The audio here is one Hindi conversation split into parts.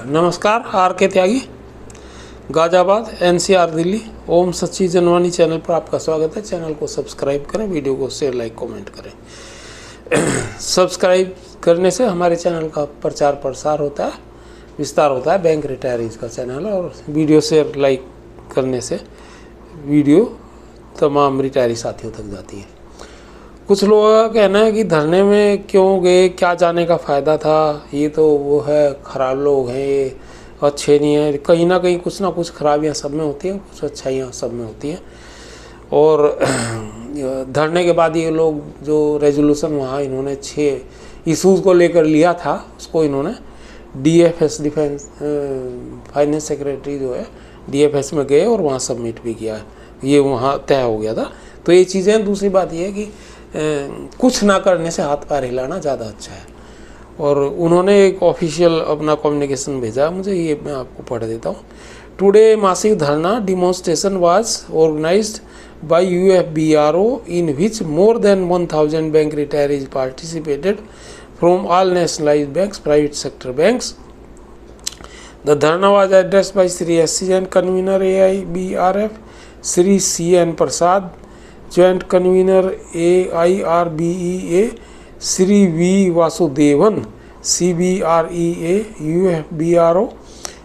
नमस्कार, आर के त्यागी, गाज़ियाबाद, एनसीआर, दिल्ली। ओम सच्ची जनवाणी चैनल पर आपका स्वागत है। चैनल को सब्सक्राइब करें, वीडियो को शेयर, लाइक, कमेंट करें। सब्सक्राइब करने से हमारे चैनल का प्रचार प्रसार होता है, विस्तार होता है। बैंक रिटायरीज का चैनल है और वीडियो शेयर, लाइक करने से वीडियो तमाम रिटायरी साथियों तक जाती है। कुछ लोगों का कहना है कि धरने में क्यों गए, क्या जाने का फ़ायदा था, ये तो वो है, खराब लोग हैं, ये अच्छे नहीं है। कहीं ना कहीं कुछ ना कुछ खराबियाँ सब में होती हैं, कुछ अच्छाइयाँ सब में होती हैं। और धरने के बाद ये लोग जो रेजोल्यूशन वहाँ इन्होंने 6 इशूज़ को लेकर लिया था, उसको इन्होंने DFS डिफेंस फाइनेंस सेक्रेटरी जो है DFS में गए और वहाँ सबमिट भी किया है। ये वहाँ तय हो गया था। तो ये चीज़ें। दूसरी बात ये है कि कुछ ना करने से हाथ पैर हिलाना ज़्यादा अच्छा है। और उन्होंने एक ऑफिशियल अपना कम्युनिकेशन भेजा मुझे, ये मैं आपको पढ़ देता हूँ। Today massive dharna demonstration was organised by UFBRO in which more than 1000 bank retirees participated from all nationalised banks, private sector banks. The dharna was addressed by Sri SCN convener AIBRF, Sri CN Prasad, joint convener AIRBEA, Sri V Vasudevan, CBREA UFBRO,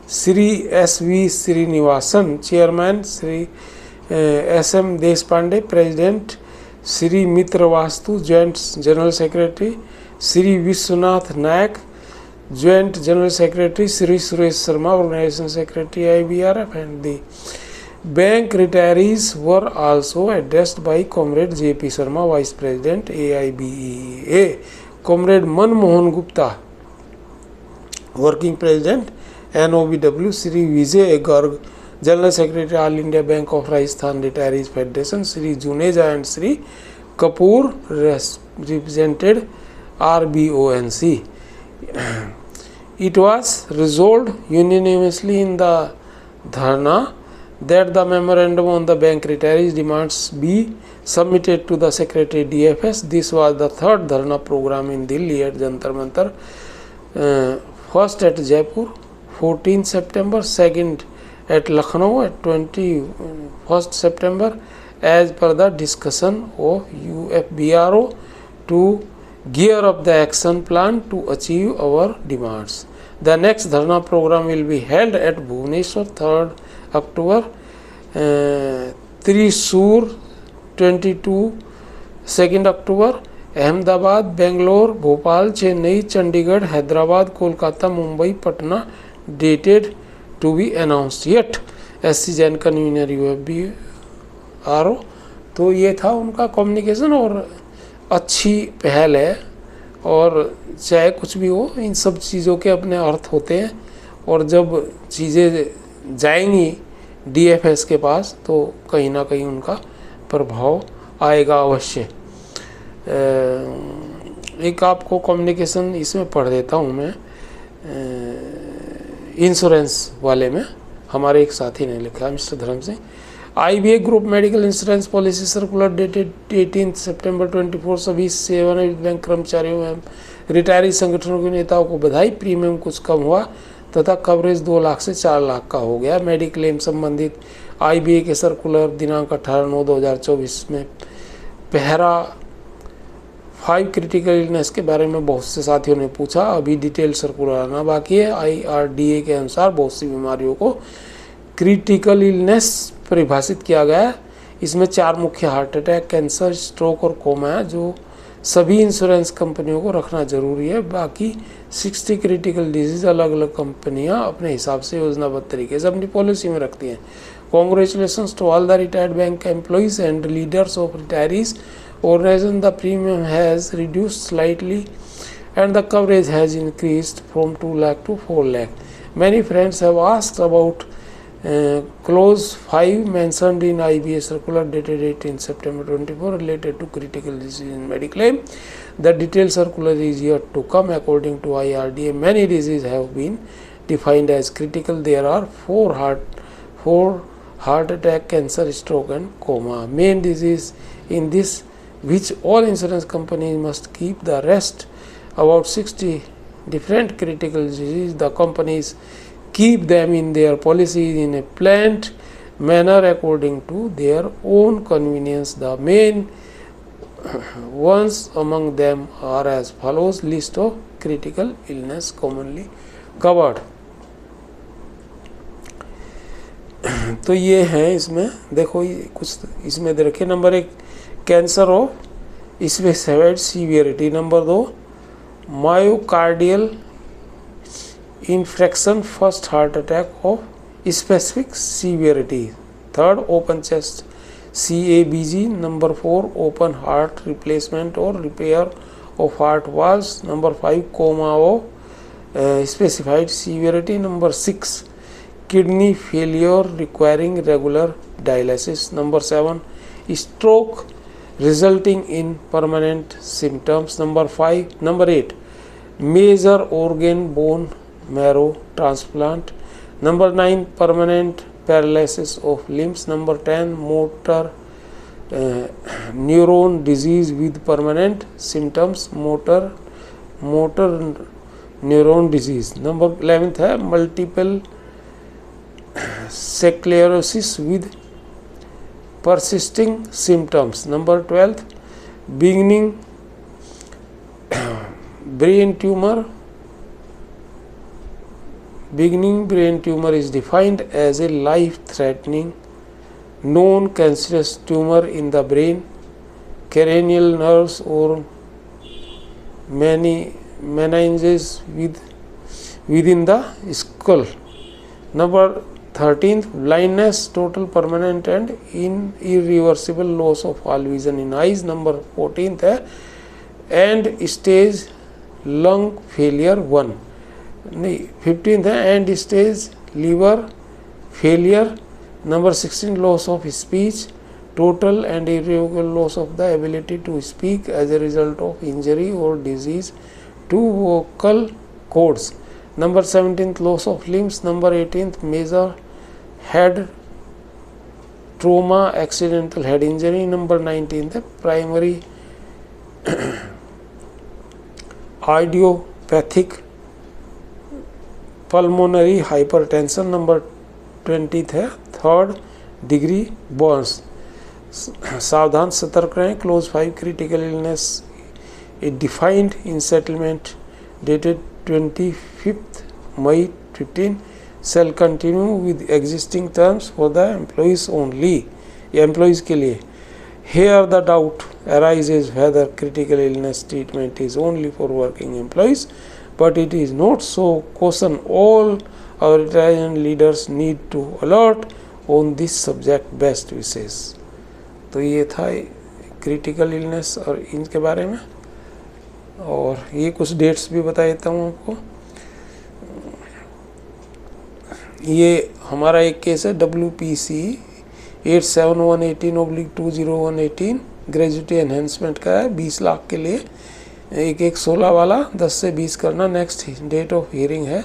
Sri SV Srinivasan, chairman, Sri SM Deshpande, president, Sri Mitra Vastu, joint general secretary, Sri Vishwanath Nayak, Joint General Secretary, Sri Suresh Sharma, Organization Secretary IBRF, and the bank retirees were also addressed by Comrade JP Sharma, Vice President AIBEA, Comrade Manmohan Gupta, Working President NOBW, Sri Vijay Garg, General Secretary All India Bank of Rajasthan Retirees Federation, Sri Juneja and Sri Kapoor represented RBONC. It was resolved unanimously in the dharna that the memorandum on the bank retirees demands be submitted to the Secretary DFS. This was the third dharna program in Delhi at Jantar Mantar, first at Jaipur 14 September, second at Lucknow at 21st September, as per the discussion of UFBRO to gear up the action plan to achieve our demands. The next dharna program will be held at Bhubaneswar 3rd October, Thrissur 22 2nd October, Ahmedabad, Bangalore, Bhopal, Chennai, Chandigarh, Hyderabad, Kolkata, Mumbai, Patna, dated to be announced yet. SC Jain convener UFBRO। तो ये था उनका कम्युनिकेशन और अच्छी पहल है। और चाहे कुछ भी हो, इन सब चीज़ों के अपने अर्थ होते हैं। और जब चीज़ें जाएंगी DFS के पास तो कहीं ना कहीं उनका प्रभाव आएगा अवश्य। एक आपको कम्युनिकेशन इसमें पढ़ देता हूँ मैं, इंश्योरेंस वाले में हमारे एक साथी ने लिखा, मिस्टर धर्म Singh. IBA group medical insurance policy circular dated 18 सितंबर 24 सभी सेवानिवृत्त बैंक कर्मचारियों एवं रिटायरी संगठनों के नेताओं को बधाई। प्रीमियम कुछ कम हुआ तथा कवरेज 2 लाख से 4 लाख का हो गया। मेडिक्लेम संबंधित IBA के सर्कुलर दिनांक 18/9/2024 में पैरा 5 क्रिटिकल इलनेस के बारे में बहुत से साथियों ने पूछा। अभी डिटेल सर्कुलर आना बाकी है। IRDA के अनुसार बहुत सी बीमारियों को क्रिटिकल इलनेस परिभाषित किया गया है। इसमें 4 मुख्य हार्ट अटैक, कैंसर, स्ट्रोक और कोमा है, जो सभी इंश्योरेंस कंपनियों को रखना जरूरी है। बाकी 60 क्रिटिकल डिजीज अलग अलग कंपनियां अपने हिसाब से योजनाबद्ध तरीके से अपनी पॉलिसी में रखती हैं। Congratulations to all the retired bank employees and leaders of retirees organisation. The premium has reduced slightly and the coverage has increased from 2 lakh to 4 lakh. Many friends have asked about clause 5 mentioned in IBA circular dated 18 September 24 related to critical disease in mediclaim. The detailed circular is yet to come. According to IRDA, many diseases have been defined as critical. There are 4 heart attack, cancer, stroke and coma. Main disease in this which all insurance companies must keep. The rest, about 60 different critical diseases. The companies keep them in their policies in a planned manner according to their own convenience. The main ones among them are as follows. List of critical illness commonly covered. तो ये हैं इसमें, देखो ये कुछ इसमें दे रखे। Number 1 cancer of specified severity, number 2 myocardial infarction first heart attack of specific severity, third open chest CABG, number 4 open heart replacement और repair of heart valves, number 5 coma of specified severity, number 6 kidney failure requiring regular dialysis, number 7 stroke resulting in permanent symptoms, number 8 major organ bone marrow transplant, number 9 permanent paralysis of limbs, number 10 motor neuron disease with permanent symptoms, motor neuron disease, number 11th है multiple sclerosis with persisting symptoms, number 12 beginning brain tumor is defined as a life threatening known cancerous tumor in the brain, cranial nerves or meninges within the skull, number 13th blindness, total permanent and irreversible loss of all vision in eyes, number 14th है end stage lung failure 1, नहीं 15th है end stage liver failure, number 16 loss of speech, total and irreversible loss of the ability to speak as a result of injury or disease to vocal cords, number 17th loss of limbs, number 18th major head trauma accidental head injury, number 19th primary idiopathic pulmonary hypertension, number 20th है थर्ड डिग्री बर्न्स। सावधान सतर्क रहें। Close 5 critical illness a defined in settlement dated 25 May 15 shall continue with existing terms for the employees only, employees के लिए। Here the doubt arises whether critical illness treatment is only for working employees, but it is not so. Caution all our Italian leaders need to alert on this subject. Best wishes। तो ये था क्रिटिकल इलनेस और इनके बारे में, और ये कुछ डेट्स भी बता देता हूँ आपको। ये हमारा एक केस है WPC 87118/2018 ग्रेजुएटी एनहेंसमेंट का है, 20 लाख के लिए, एक 16 वाला 10 से 20 करना। नेक्स्ट डेट ऑफ हियरिंग है,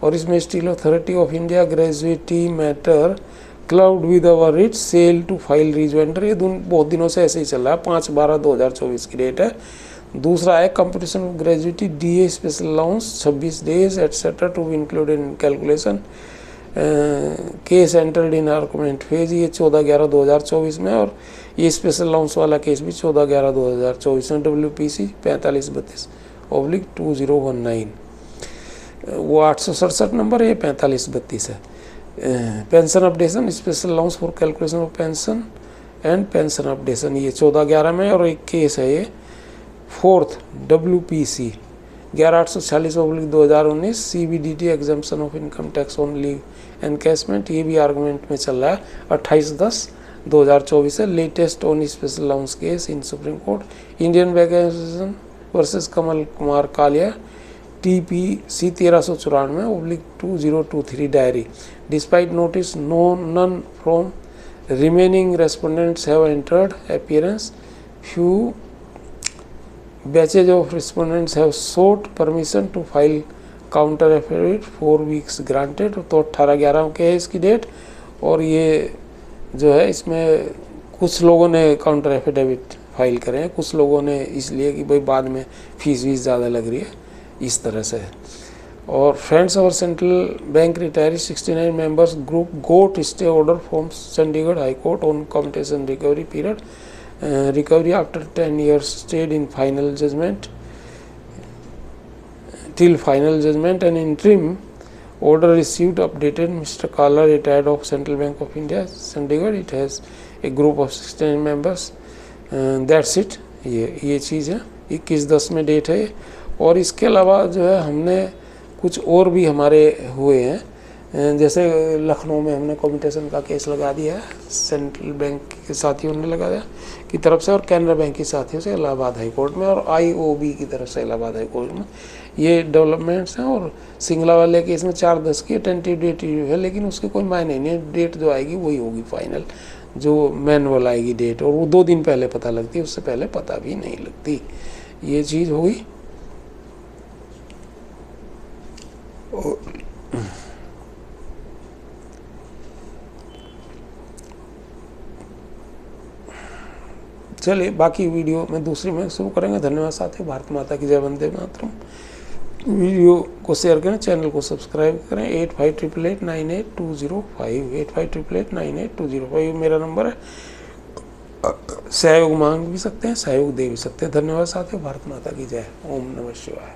और इसमें steel authority of India gratuity matter clubbed with our writ SAIL to file rejoinder. ये बहुत दिनों से ऐसे ही चल रहा है, 5/12/2024 की डेट है। दूसरा है competition of gratuity DA special allowance 26 days etcetera to be included in calculation. Case entered in argument phase, ये 14/11/2024 में, और ये स्पेशल अलाउंस वाला केस भी 14/11/2024 में। WPC 4532/2019, वो 867 नंबर है, 4532 है। Pension updation special allowance for calculation of pension and pension updation, ये 14/11 में, और एक केस है ये 4th WPC 11846/2019 CBDT exemption of income tax on leave encashment, ये भी आर्गुमेंट में चल रहा है, 28/10/2024 है। Latest on special allowance case in Supreme Court, Indian Bank Association versus Kamal Kumar Kalia TPC 1394/2023 diary. Despite notice none from remaining respondents have entered appearance, few batches of respondents have sought permission to file counter affidavit, 4 weeks granted। तो 18/11 के है इसकी डेट, और ये जो है इसमें कुछ लोगों ने काउंटर एफिडेविट फाइल करे हैं, कुछ लोगों ने इसलिए कि भाई बाद में फीस ज़्यादा लग रही है, इस तरह से है। और friends of Central Bank retiree 69 members group got stay order from Chandigarh High Court on competition recovery period recovery after 10 years stayed in final judgment till final judgment and interim order received updated. Mr. Kala retired of Central Bank of India Chandigarh. It has a group of 16 members. That's it. ये चीज़ है 21/10 में डेट है। और इसके अलावा जो है हमने कुछ और भी हमारे हुए हैं, जैसे लखनऊ में हमने कॉम्पिटिशन का केस लगा दिया है, सेंट्रल बैंक के साथियों ने लगा दिया की तरफ से, और कैनरा बैंक के साथियों से इलाहाबाद हाई कोर्ट में, और IOB की तरफ से इलाहाबाद हाई कोर्ट में। ये डेवलपमेंट्स हैं। और सिंगला वाले केस में 4/10 की टेंटेटिव डेट है, लेकिन उसकी कोई मायने नहीं है। डेट जो आएगी वही होगी फाइनल, जो मैनुअल आएगी डेट, और वो 2 दिन पहले पता लगती है, उससे पहले पता भी नहीं लगती। ये चीज़ होगी। चलिए बाकी वीडियो में दूसरी में शुरू करेंगे। धन्यवाद साथियों। भारत माता की जय, वंदे मातरम। वीडियो को शेयर करें, चैनल को सब्सक्राइब करें। 8588988205 8588988205 मेरा नंबर है। सहयोग मांग भी सकते हैं, सहयोग दे भी सकते हैं। धन्यवाद साथियों। भारत माता की जय। ओम नमः शिवाय।